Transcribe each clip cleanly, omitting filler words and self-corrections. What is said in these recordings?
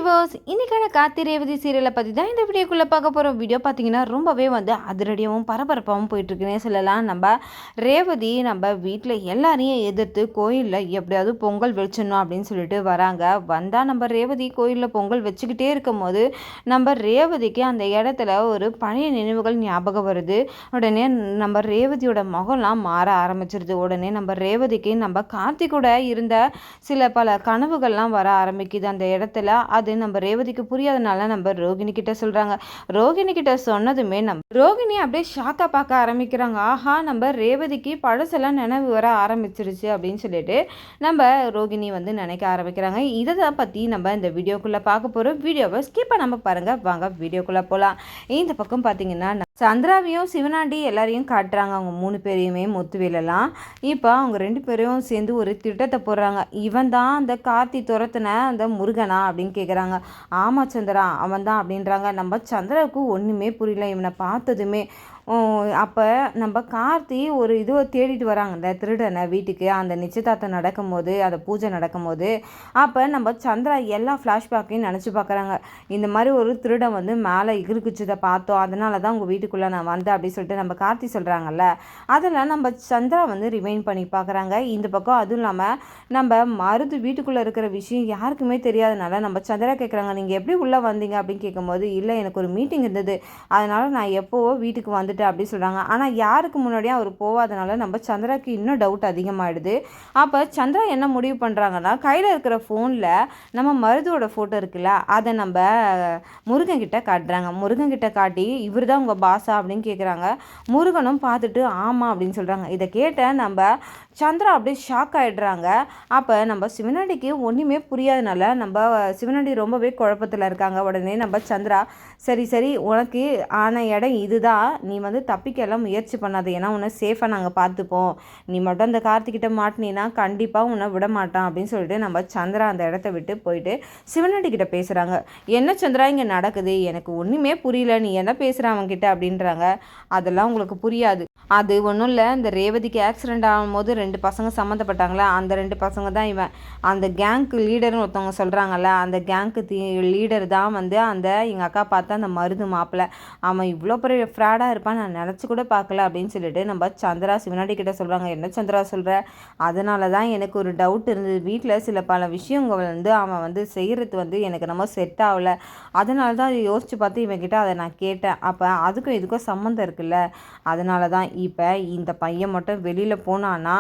Viewers, இன்னைக்கான கார்த்தி ரேவதி சீரியலை பற்றி தான் இந்த வீடியோக்குள்ளே பார்க்க போகிறோம். வீடியோ பார்த்தீங்கன்னா ரொம்பவே அதிரடியாகவும் பரபரப்பாகவும் போயிட்டுருக்குன்னே சொல்லலாம். நம்ம ரேவதி நம்ம வீட்டில் எல்லாரையும் எதிர்த்து கோயிலில் எப்படியாவது பொங்கல் வச்சிடணும் அப்படின்னு சொல்லிட்டு வராங்க. வந்தால் நம்ம ரேவதி கோயிலில் பொங்கல் வச்சுக்கிட்டே இருக்கும் போது நம்ம ரேவதிக்கு அந்த இடத்துல ஒரு பழைய நினைவுகள் ஞாபகம் வருது. உடனே நம்ம ரேவதியோட முகம்லாம் மாற ஆரம்பிச்சிருது. உடனே நம்ம ரேவதிக்கு நம்ம கார்த்தி கூட இருந்த பல கனவுகள்லாம் வர ஆரம்பிக்குது. அந்த இடத்துல அது நம்ம ரேவதிக்கு புரியாதனால நம்ம ரோகிணி கிட்ட சொல்றாங்க. ரோகிணி கிட்ட சொன்னதுமே நம்ம ரோகிணி அப்படியே ஷாக்கா பார்க்க ஆரம்பிக்கிறாங்க. ஆஹா, நம்ம ரேவதிக்கு பழசெல்லாம் நினைவு வர ஆரம்பிச்சிருச்சு அப்படின்னு சொல்லிட்டு நம்ம ரோகிணி நினைக்க ஆரம்பிக்கிறாங்க. இதை பத்தி நம்ம இந்த வீடியோக்குள்ள பார்க்க போறோம். வீடியோவை ஸ்கிப் பண்ணாம பாருங்க. வாங்க வீடியோக்குள்ள போலாம். இந்த பக்கம் பார்த்தீங்கன்னா சந்திராவையும் சிவனாண்டி எல்லாரையும் காட்டுறாங்க. அவங்க 3 பேரையுமே முத்துவேலெல்லாம் இப்போ அவங்க 2 பேரையும் சேர்ந்து ஒரு திட்டத்தை போடுறாங்க. இவன் தான் அந்த கார்த்தி துரத்துன அந்த முருகனா அப்படின்னு கேட்குறாங்க. ஆமாம் சந்திரா, அவன் தான் அப்படின்றாங்க. நம்ம சந்திராவுக்கு ஒன்றுமே புரியல. இவனை பார்த்ததுமே அப்போ நம்ம கார்த்தி ஒரு இதுவை தேடிட்டு வராங்க, இந்த திருடனை வீட்டுக்கு. அந்த நிச்சயதார்த்தம் நடக்கும்போது, அந்த பூஜை நடக்கும்போது அப்போ நம்ம சந்திரா எல்லா ஃப்ளாஷ்பேக்கையும் நினச்சி பார்க்குறாங்க. இந்த மாதிரி ஒரு திருடன் மேலே எகிர்க்குச்சதை பார்த்தோம், அதனால தான் உங்கள் வீட்டுக்குள்ளே நான் வந்தேன் அப்படின்னு சொல்லிட்டு நம்ம கார்த்தி சொல்கிறாங்கல்ல. அதெல்லாம் நம்ம சந்திரா ரிமைண்ட் பண்ணி பார்க்குறாங்க. இந்த பக்கம் அதுவும் இல்லாமல் நம்ம மருது வீட்டுக்குள்ளே இருக்கிற விஷயம் யாருக்குமே தெரியாதனால நம்ம சந்திரா கேட்குறாங்க, நீங்கள் எப்படி உள்ளே வந்தீங்க அப்படின்னு கேட்கும்போது, இல்லை எனக்கு ஒரு மீட்டிங் இருந்தது, அதனால் நான் எப்போவோ வீட்டுக்கு வந்து அப்படி சொல்கிறாங்க. ஆனால் யாருக்கு முன்னாடியே அவர் போகாதனால நம்ம சந்திராக்கு இன்னும் டவுட் அதிகமாகிடுது. அப்போ சந்திரா என்ன முடிவு பண்ணுறாங்கன்னா, கையில் இருக்கிற ஃபோனில் நம்ம மருதோட ஃபோட்டோ இருக்குல்ல, அதை நம்ம முருகன்கிட்ட காட்டுறாங்க. முருகன்கிட்ட காட்டி இவர் தான் உங்கள் பாஸா அப்படின்னு கேட்குறாங்க. முருகனும் பார்த்துட்டு ஆமாம் அப்படின்னு சொல்கிறாங்க. இதை கேட்ட நம்ம சந்திரா அப்படியே ஷாக் ஆகிடுறாங்க. அப்போ நம்ம சிவனாண்டிக்கு ஒன்றுமே புரியாதனால நம்ம சிவனாண்டி ரொம்பவே குழப்பத்தில் இருக்காங்க. உடனே நம்ம சந்திரா, சரி சரி, உனக்கு ஆன இடம் இதுதான், நீ தப்பிக்கலாம் முயற்சி பண்ணாது, ஏன்னா உன்னை சேஃபாக நாங்கள் பார்த்துப்போம், நீ மட்டும் அந்த கார்த்திகிட்ட மாட்டினா கண்டிப்பாக உன்னை விட மாட்டான் அப்படின்னு சொல்லிட்டு நம்ம சந்திரா அந்த இடத்த விட்டு போயிட்டு சிவனாண்டி கிட்ட பேசுகிறாங்க. என்ன சந்திரா இங்கே நடக்குது, எனக்கு ஒன்றுமே புரியல, நீ என்ன பேசுகிற அவன்கிட்ட அப்படின்றாங்க. அதெல்லாம் உங்களுக்கு புரியாது, அது ஒன்றும் இல்லை, இந்த ரேவதிக்கு ஆக்சிடெண்ட் ஆகும்போது 2 பசங்க சம்மந்தப்பட்டாங்களே, அந்த 2 பசங்க தான் இவன், அந்த கேங்க்கு லீடர்னு ஒருத்தவங்க சொல்கிறாங்கல்ல, அந்த கேங்க்கு லீடர் தான் அந்த எங்கள் அக்கா பார்த்தா அந்த மருது மாப்பிள்ளை, அவன் இவ்வளோ பெரிய ஃப்ராடாக இருப்பான் நான் நினச்சி கூட பார்க்கல அப்படின்னு சொல்லிட்டு நம்ம சந்திரா சிவனாண்டி கிட்ட சொல்கிறாங்க. என்ன சந்திரா சொல்கிற, அதனால தான் எனக்கு ஒரு டவுட் இருந்தது, வீட்டில் பல விஷயங்கள் அவன் செய்கிறது எனக்கு நம்ம செட் ஆகலை, அதனால தான் அதை யோசித்து பார்த்து இவன்கிட்ட அதை நான் கேட்டேன். அப்போ அதுக்கும் இதுக்கும் சம்மந்தம் இருக்குல்ல, அதனால தான் இப்போ இந்த பையன் மட்டும் வெளியில் போனான்னா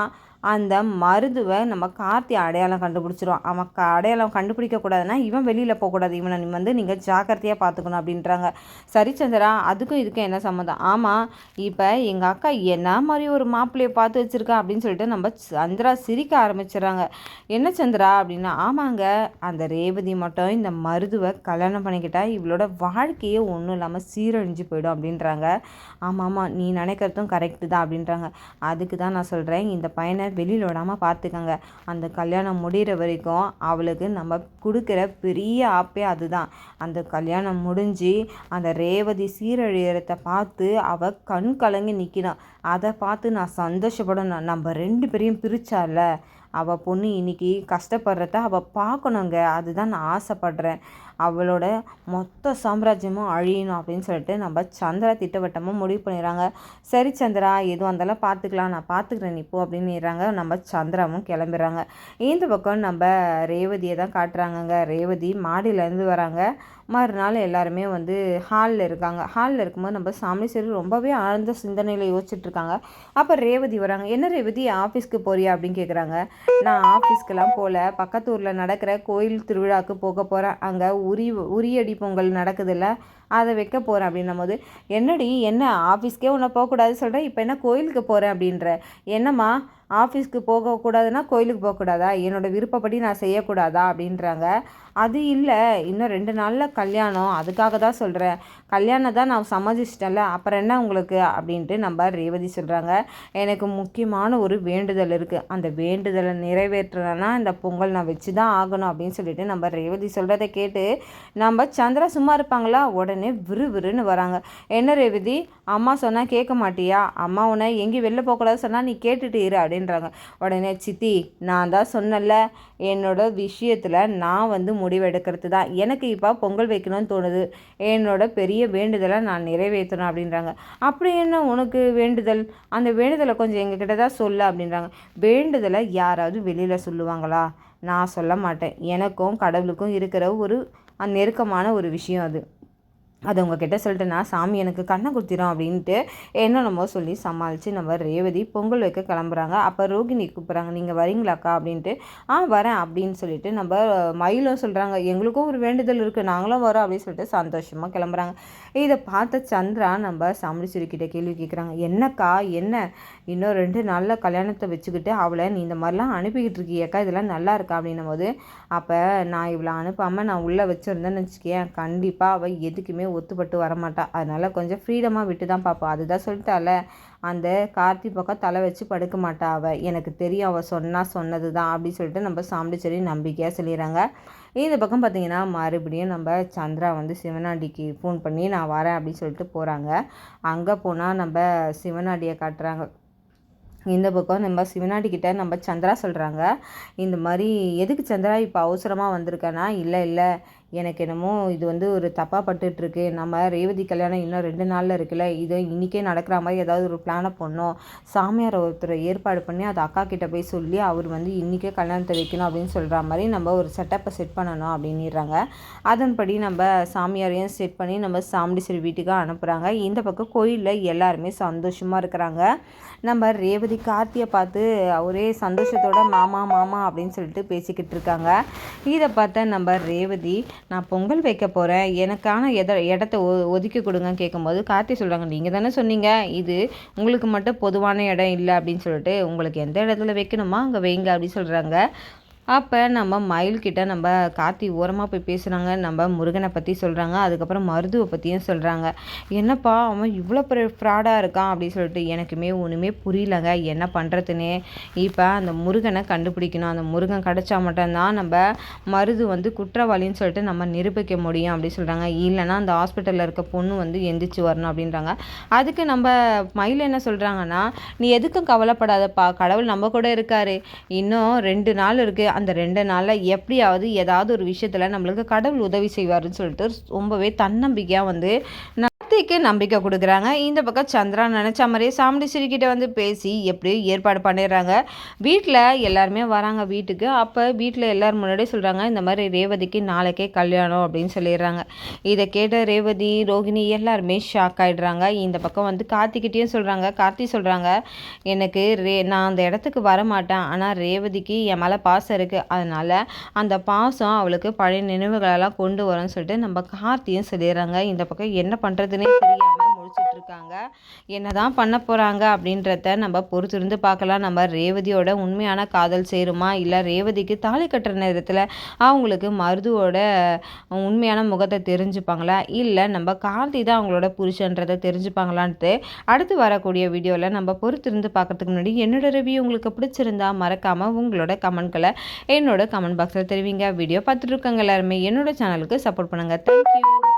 அந்த மருதுவை நம்ம கார்த்தி அடையாளம் கண்டுபிடிச்சிருவான். அவன் அடையாளம் கண்டுபிடிக்கக்கூடாதுன்னா இவன் வெளியில் போகக்கூடாது, இவனை நீங்கள் ஜாக்கிரதையாக பார்த்துக்கணும் அப்படின்றாங்க. சரி சந்திரா, அதுக்கும் இதுக்கும் என்ன சம்மந்தம்? ஆமாம், இப்போ எங்கள் அக்கா என்ன மாதிரி ஒரு மாப்பிள்ளையை பார்த்து வச்சுருக்கா அப்படின்னு சொல்லிட்டு நம்ம சந்திரா சிரிக்க ஆரம்பிச்சிடறாங்க. என்ன சந்திரா அப்படின்னா, ஆமாங்க, அந்த ரேவதி மட்டும் இந்த மருதுவை கல்யாணம் பண்ணிக்கிட்டா இவளோட வாழ்க்கையே ஒன்றும் இல்லாமல் சீரழிஞ்சு போயிடும் அப்படின்றாங்க. ஆமாம், நீ நினைக்கிறதும் கரெக்டு தான் அப்படின்றாங்க. அதுக்கு தான் நான் சொல்கிறேன், இந்த பையனை வெளியில் விடாமல் பார்த்துக்கங்க, அந்த கல்யாணம் முடிகிற வரைக்கும் அவளுக்கு நம்ம கொடுக்குற பெரிய ஆப்பே அதுதான். அந்த கல்யாணம் முடிஞ்சு அந்த ரேவதி சீரழியறதை பார்த்து அவள் கண் கலங்கி நிற்கிறான், அதை பார்த்து நான் சந்தோஷப்படணும். நம்ம 2 பேரையும் பிரிச்சால, அவள் பொண்ணு இன்னைக்கு கஷ்டப்படுறத அவள் பார்க்கணுங்க, அதுதான் நான் ஆசைப்படுறேன், அவளோட மொத்த சாம்ராஜ்யமும் அழியணும் அப்படின்னு சொல்லிட்டு நம்ம சந்திரா திட்டவட்டமாக முடிவு பண்ணிடுறாங்க. சரி சந்திரா, எதுவும் வந்தாலும் பார்த்துக்கலாம், நான் பார்த்துக்கிறேன் இப்போ அப்படின்னுறாங்க. நம்ம சந்திராவும் கிளம்பிடுறாங்க. இந்த பக்கம் நம்ம ரேவதியை தான் காட்டுறாங்கங்க. ரேவதி மாடியிலேருந்து வராங்க. மறுநாள் எல்லாருமே ஹாலில் இருக்காங்க. ஹாலில் இருக்கும்போது நம்ம சாமி சரி ரொம்பவே ஆழ்ந்த சிந்தனையில் யோசிச்சுட்ருக்காங்க. அப்போ ரேவதி வராங்க. என்ன ரேவதி, ஆஃபீஸ்க்கு போறியா அப்படின்னு கேட்குறாங்க. நான் ஆஃபீஸ்க்கெலாம் போகல, பக்கத்து ஊரில் நடக்கிற கோயில் திருவிழாவுக்கு போக போகிறேன், அங்கே உரியடி பொங்கல் நடக்குதுல்ல, அதை வைக்க போகிறேன் அப்படின்னும் போது, என்னடி என்ன ஆஃபீஸ்க்கே உன்னை போகக்கூடாது சொல்கிறேன், இப்போ என்ன கோயிலுக்கு போகிறேன் அப்படின்ற, என்னம்மா ஆஃபீஸ்க்கு போகக்கூடாதுன்னா கோயிலுக்கு போகக்கூடாதா, என்னோடய விருப்பப்படி நான் செய்யக்கூடாதா அப்படின்றாங்க. அது இல்லை, இன்னும் 2 நாளில் கல்யாணம், அதுக்காக தான் சொல்கிறேன், கல்யாணம் தான் நான் சம்மதிச்சிட்டேன்ல, அப்புறம் என்ன உங்களுக்கு அப்படின்ட்டு நம்ம ரேவதி சொல்கிறாங்க. எனக்கு முக்கியமான ஒரு வேண்டுதல் இருக்குது, அந்த வேண்டுதலை நிறைவேற்றுறேன்னா இந்த பொங்கல் நான் வச்சு தான் ஆகணும் அப்படின்னு சொல்லிட்டு நம்ம ரேவதி சொல்கிறத கேட்டு நம்ம சந்திரா சும்மா இருப்பாங்களா, உடனே விறுவிறுன்னு வராங்க. என்ன ரேவதி, அம்மா சொன்னால் கேட்க மாட்டியா, அம்மா உன்னை எங்கேயும் வெளில போகக்கூடாது சொன்னால் நீ கேட்டுட்டு இரு அப்படின்னு அப்படின்றாங்க. உடனே சித்தி நான் தான் சொன்னல என்னோட விஷயத்தில் நான் வந்து முடிவெடுக்கிறது தான். எனக்கு இப்போ பொங்கல் வைக்கணும்னு தோணுது. என்னோட பெரிய வேண்டுதலை நான் நிறைவேற்றணும் அப்படின்றாங்க. அப்படி என்ன உனக்கு வேண்டுதல்? அந்த வேண்டுதலை கொஞ்சம் எங்ககிட்ட தான் சொல்ல அப்படின்றாங்க. வேண்டுதலை யாராவது வெளியில் சொல்லுவாங்களா? நான் சொல்ல மாட்டேன். எனக்கும் கடவுளுக்கும் இருக்கிற ஒரு நெருக்கமான ஒரு விஷயம் அது. அது உங்ககிட்ட சொல்லிட்டு நான் சாமி எனக்கு கண்ணை குத்திரும் அப்படின்ட்டு என்னென்னமோ சொல்லி சமாளித்து நம்ம ரேவதி பொங்கல் வைக்க கிளம்புறாங்க. அப்போ ரோகிணி கூப்பிட்றாங்க, நீங்கள் வரீங்களாக்கா அப்படின்ட்டு. வரேன் அப்படின்னு சொல்லிட்டு நம்ம மயிலும் சொல்கிறாங்க, எங்களுக்கும் ஒரு வேண்டுதல் இருக்குது, நாங்களும் வரோம் அப்படின்னு சொல்லிட்டு சந்தோஷமாக கிளம்புறாங்க. இதை பார்த்த சந்திரா நம்ம சாமுண்டீஸ்வரிக்கிட்ட கேள்வி கேட்குறாங்க, என்னக்கா என்ன இன்னும் 2 நாளில் கல்யாணத்தை வச்சுக்கிட்டு அவளை நீ இந்த மாதிரிலாம் அனுப்பிக்கிட்டு இருக்கியக்கா, இதெல்லாம் நல்லா இருக்கா அப்படின்னும் போது, அப்போ நான் இவளை அனுப்பாமல் நான் உள்ளே வச்சுருந்தேன்னு வச்சுக்கேன், கண்டிப்பாக அவள் எதுக்குமே ஒத்துப்பட்டு வரமாட்டா. அதனால் கொஞ்சம் ஃப்ரீடமாக விட்டு தான் பார்ப்பா. அதுதான் சொல்லிட்டால அந்த கார்த்தி பக்கம் தலை வச்சு படுக்க மாட்டா அவள், எனக்கு தெரியும் அவள் சொன்னது தான் அப்படின்னு சொல்லிட்டு நம்ம சாமுண்டீஸ்வரி நம்பிக்கையாக சொல்லிடுறாங்க. இந்த பக்கம் பார்த்திங்கன்னா மறுபடியும் நம்ம சந்திரா வந்து சிவனாண்டிக்கு ஃபோன் பண்ணி நான் வரேன் அப்படின்னு சொல்லிட்டு போகிறாங்க. அங்கே போனால் நம்ம சிவனாண்டியை காட்டுறாங்க. இந்த பக்கம் நம்ம சிவனாண்டிக்கிட்ட நம்ம சந்திரா சொல்கிறாங்க, இந்த மாதிரி எதுக்கு சந்திரா இப்போ அவசரமாக வந்திருக்கேன்னா, இல்லை எனக்கு என்னமோ இது வந்து ஒரு தப்பாக பட்டுட்ருக்கு, நம்ம ரேவதி கல்யாணம் இன்னும் 2 நாளில் இருக்குல்ல, இது இன்றைக்கே நடக்கிற மாதிரி ஏதாவது ஒரு பிளானை பண்ணோம், சாமியார் ஒருத்தரை ஏற்பாடு பண்ணி அதை அக்கா கிட்டே போய் சொல்லி அவர் வந்து இன்றைக்கே கல்யாணத்தை வைக்கணும் அப்படின்னு சொல்கிற மாதிரி நம்ம ஒரு செட்டப்பை செட் பண்ணணும் அப்படின்னுறாங்க. அதன்படி நம்ம சாமியாரையும் செட் பண்ணி நம்ம சாமுண்டீஸ்வரி வீட்டுக்கு அனுப்புகிறாங்க. இந்த பக்கம் கோயிலில் எல்லாருமே சந்தோஷமாக இருக்கிறாங்க. நம்ம ரேவதி கார்த்தியை பார்த்து ஒரே சந்தோஷத்தோட மாமா மாமா அப்படின்னு சொல்லிட்டு பேசிக்கிட்டு இருக்காங்க. இதை பார்த்த நம்ம ரேவதி, நான் பொங்கல் வைக்க போகிறேன், எனக்கான இடத்த ஒதுக்கி கொடுங்கன்னு கேட்கும்போது கார்த்தி சொல்கிறாங்க, நீங்கள் தானே சொன்னீங்க இது உங்களுக்கு மட்டும் பொதுவான இடம் இல்லை அப்படின்னு சொல்லிட்டு, உங்களுக்கு எந்த இடத்துல வைக்கணுமா அங்கே வைங்க அப்படின்னு சொல்கிறாங்க. அப்போ நம்ம மயில்கிட்ட நம்ம கார்த்தி ஓரமாக போய் பேசுகிறாங்க. நம்ம முருகனை பற்றி சொல்கிறாங்க. அதுக்கப்புறம் மருதுவை பற்றியும் சொல்கிறாங்க. என்னப்பா அவன் இவ்வளோ பெரிய ஃப்ராடாக இருக்கான் அப்படின்னு சொல்லிட்டு எனக்குமே ஒன்றுமே புரியலங்க, என்ன பண்ணுறதுனே. இப்போ அந்த முருகனை கண்டுபிடிக்கணும். அந்த முருகன் கிடச்சா மட்டும்தான் நம்ம மருது வந்து குற்றவாளின்னு சொல்லிட்டு நம்ம நிரூபிக்க முடியும் அப்படின்னு சொல்கிறாங்க. இல்லைன்னா அந்த ஹாஸ்பிட்டலில் இருக்க பொண்ணு வந்து எந்திரிச்சு வரணும் அப்படின்றாங்க. அதுக்கு நம்ம மயில் என்ன சொல்கிறாங்கன்னா, நீ எதுக்கும் கவலைப்படாதப்பா, கடவுள் நம்ம கூட இருக்கார், இன்னும் 2 நாள் இருக்குது, அந்த 2 நாளில் எப்படியாவது ஏதாவது ஒரு விஷயத்தில் நம்மளுக்கு கடவுள் உதவி செய்வார்னு சொல்லிட்டு ரொம்பவே தன்னம்பிக்கையாக வந்து கார்த்திக்கு நம்பிக்கை கொடுக்குறாங்க. இந்த பக்கம் சந்திரா நினச்ச மாதிரியே சாமுண்டீஸ்வரி கிட்ட வந்து பேசி எப்படியும் ஏற்பாடு பண்ணிடுறாங்க. வீட்டில் எல்லாருமே வராங்க வீட்டுக்கு. அப்போ வீட்டில் எல்லோரும் முன்னாடியே சொல்கிறாங்க, இந்த மாதிரி ரேவதிக்கு நாளைக்கே கல்யாணம் அப்படின்னு சொல்லிடுறாங்க. இதை கேட்ட ரேவதி ரோகிணி எல்லாருமே ஷாக் ஆகிடுறாங்க. இந்த பக்கம் வந்து கார்த்திக்கிட்டேயும் சொல்கிறாங்க. கார்த்தி சொல்கிறாங்க, எனக்கு நான் அந்த இடத்துக்கு வர மாட்டேன், ஆனால் ரேவதிக்கு என் மேலே பாசம் இருக்குது, அதனால் அந்த பாசம் அவளுக்கு பழைய நினைவுகளெல்லாம் கொண்டு வரும்னு சொல்லிட்டு நம்ம கார்த்தியும் சொல்லிடுறாங்க. இந்த பக்கம் என்ன பண்ணுறதுன்னு தெரியாம முடிச்சிட்டு இருக்காங்க. என்னதான் பண்ண போறாங்க அப்படின்றத நம்ம பொறுத்திருந்து பார்க்கலாம். நம்ம ரேவதியோட உண்மையான காதல் சேருமா, இல்லை ரேவதிக்கு தாலி கட்டுற நேரத்தில் அவங்களுக்கு மருதுவோட உண்மையான முகத்தை தெரிஞ்சுப்பாங்களா, இல்லை நம்ம கார்த்தி தான் அவங்களோட புருஷன்றதை தெரிஞ்சுப்பாங்களான்ட்டு அடுத்து வரக்கூடிய வீடியோவில் நம்ம பொறுத்திருந்து பார்க்கறதுக்கு முன்னாடி என்னோட ரிவ்யூ உங்களுக்கு பிடிச்சிருந்தா மறக்காமல் உங்களோட கமெண்ட்களை என்னோட கமெண்ட் பாக்ஸில் தெரிவிங்க. வீடியோ பார்த்துட்டு இருக்கவங்க எல்லாருமே என்னோட சேனலுக்கு சப்போர்ட் பண்ணுங்கள். தேங்க்யூ.